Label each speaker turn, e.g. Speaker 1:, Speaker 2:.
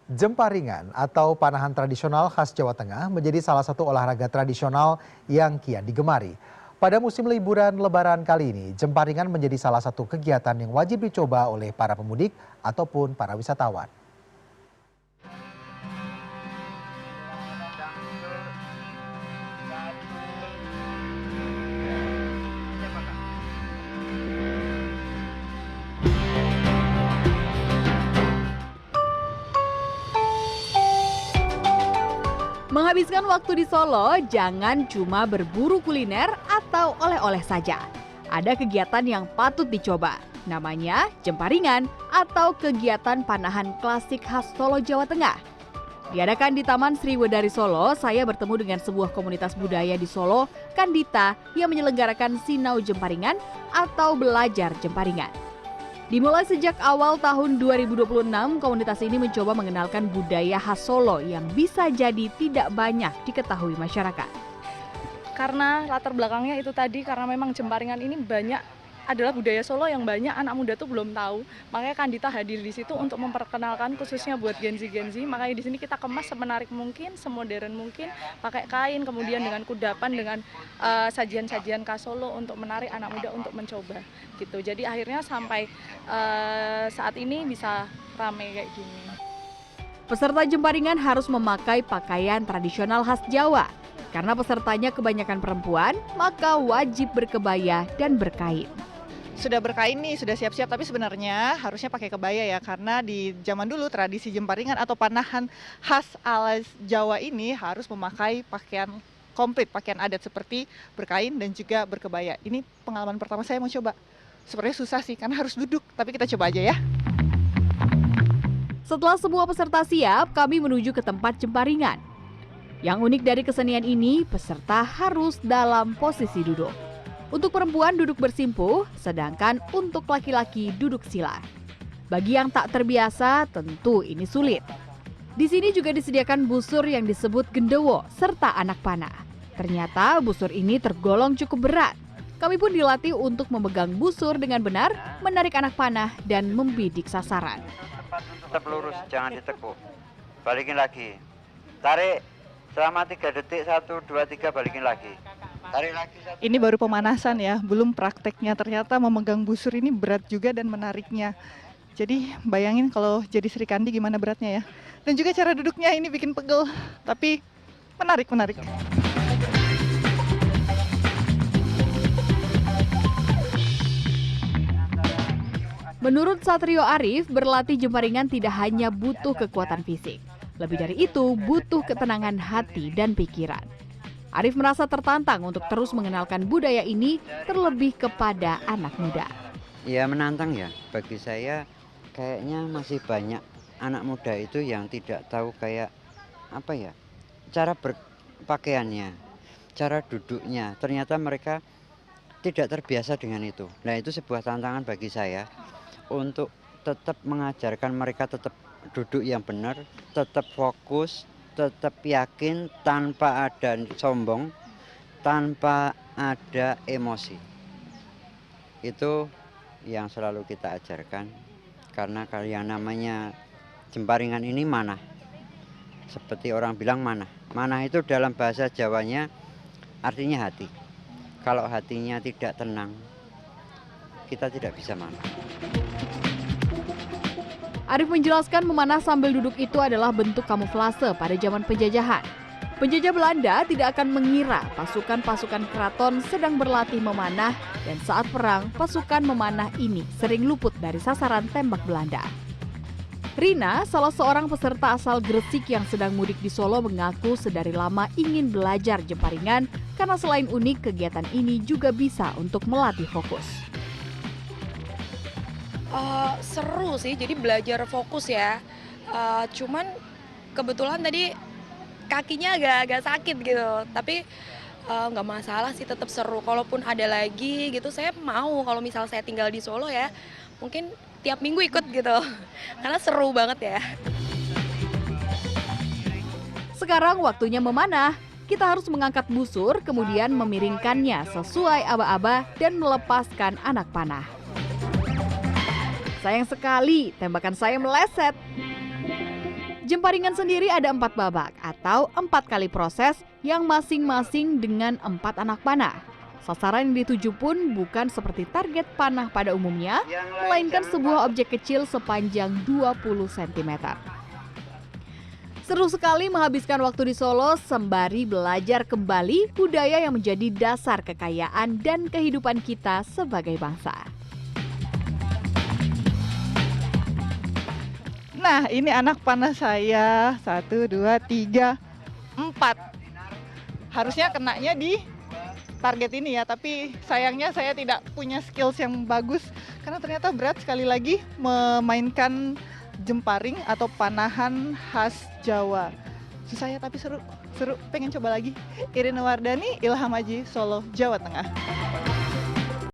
Speaker 1: Jemparingan atau panahan tradisional khas Jawa Tengah menjadi salah satu olahraga tradisional yang kian digemari. Pada musim liburan Lebaran kali ini, jemparingan menjadi salah satu kegiatan yang wajib dicoba oleh para pemudik ataupun para wisatawan.
Speaker 2: Menghabiskan waktu di Solo, jangan cuma berburu kuliner atau oleh-oleh saja. Ada kegiatan yang patut dicoba, namanya jemparingan atau kegiatan panahan klasik khas Solo, Jawa Tengah. Diadakan di Taman Sriwedari Solo, saya bertemu dengan sebuah komunitas budaya di Solo, Kandita, yang menyelenggarakan Sinau Jemparingan atau belajar jemparingan. Dimulai sejak awal tahun 2026, komunitas ini mencoba mengenalkan budaya khas Solo yang bisa jadi tidak banyak diketahui masyarakat.
Speaker 3: Karena latar belakangnya itu tadi, karena memang jemparingan ini adalah budaya Solo yang banyak anak muda tuh belum tahu. Makanya Kandita hadir di situ untuk memperkenalkan khususnya buat Gen Z. Makanya di sini kita kemas semenarik mungkin, semodern mungkin, pakai kain, kemudian dengan kudapan, dengan sajian-sajian khas Solo untuk menarik anak muda untuk mencoba. Gitu. Jadi akhirnya sampai saat ini bisa ramai kayak gini.
Speaker 2: Peserta jemparingan harus memakai pakaian tradisional khas Jawa. Karena pesertanya kebanyakan perempuan, maka wajib berkebaya dan berkain.
Speaker 4: Sudah berkain nih, sudah siap-siap, tapi sebenarnya harusnya pakai kebaya ya, karena di zaman dulu tradisi jemparingan atau panahan khas ala Jawa ini harus memakai pakaian komplit, pakaian adat seperti berkain dan juga berkebaya. Ini pengalaman pertama saya mau coba. Sebenarnya susah sih, karena harus duduk, tapi kita coba aja ya.
Speaker 2: Setelah semua peserta siap, kami menuju ke tempat jemparingan. Yang unik dari kesenian ini, peserta harus dalam posisi duduk. Untuk perempuan duduk bersimpuh, sedangkan untuk laki-laki duduk sila. Bagi yang tak terbiasa, tentu ini sulit. Di sini juga disediakan busur yang disebut gendewo serta anak panah. Ternyata busur ini tergolong cukup berat. Kami pun dilatih untuk memegang busur dengan benar, menarik anak panah, dan membidik sasaran.
Speaker 5: Tetap lurus, jangan ditekuk. Balikin lagi. Tarik selama 3 detik, 1, 2, 3, balikin lagi. Tarik lagi.
Speaker 4: Ini baru pemanasan ya, belum prakteknya. Ternyata memegang busur ini berat juga dan menariknya. Jadi bayangin kalau jadi Sri Kandi gimana beratnya ya. Dan juga cara duduknya ini bikin pegel, tapi menarik.
Speaker 2: Menurut Satrio Arif, berlatih jemparingan tidak hanya butuh kekuatan fisik. Lebih dari itu, butuh ketenangan hati dan pikiran. Arif merasa tertantang untuk terus mengenalkan budaya ini terlebih kepada anak muda.
Speaker 5: Ya menantang ya, bagi saya kayaknya masih banyak anak muda itu yang tidak tahu kayak apa ya, cara berpakaiannya, cara duduknya. Ternyata mereka tidak terbiasa dengan itu. Nah itu sebuah tantangan bagi saya untuk tetap mengajarkan mereka tetap duduk yang benar, tetap fokus, tetap yakin tanpa ada sombong, tanpa ada emosi. Itu yang selalu kita ajarkan, karena kalau yang namanya jemparingan ini manah. Seperti orang bilang manah. Manah itu dalam bahasa Jawanya artinya hati. Kalau hatinya tidak tenang, kita tidak bisa manah.
Speaker 2: Arif menjelaskan memanah sambil duduk itu adalah bentuk kamuflase pada zaman penjajahan. Penjajah Belanda tidak akan mengira pasukan-pasukan keraton sedang berlatih memanah, dan saat perang, pasukan memanah ini sering luput dari sasaran tembak Belanda. Rina, salah seorang peserta asal Gresik yang sedang mudik di Solo, mengaku sedari lama ingin belajar jemparingan karena selain unik, kegiatan ini juga bisa untuk melatih fokus.
Speaker 6: Seru sih, jadi belajar fokus ya. Cuman kebetulan tadi kakinya agak sakit gitu, tapi nggak masalah sih, tetap seru. Kalaupun ada lagi gitu, saya mau kalau misal saya tinggal di Solo ya, mungkin tiap minggu ikut gitu, karena seru banget ya.
Speaker 2: Sekarang waktunya memanah. Kita harus mengangkat busur, kemudian memiringkannya sesuai aba-aba dan melepaskan anak panah. Sayang sekali, tembakan saya meleset. Jemparingan sendiri ada 4 babak atau 4 kali proses yang masing-masing dengan 4 anak panah. Sasaran yang dituju pun bukan seperti target panah pada umumnya, melainkan sebuah objek kecil sepanjang 20 cm. Seru sekali menghabiskan waktu di Solo sembari belajar kembali budaya yang menjadi dasar kekayaan dan kehidupan kita sebagai bangsa.
Speaker 4: Nah, ini anak panah saya. 1, 2, 3, 4. Harusnya kenanya di target ini ya, tapi sayangnya saya tidak punya skills yang bagus karena ternyata berat sekali lagi memainkan jemparing atau panahan khas Jawa. Susah ya tapi seru, pengen coba lagi. Irina Wardani, Ilham Aji, Solo, Jawa Tengah.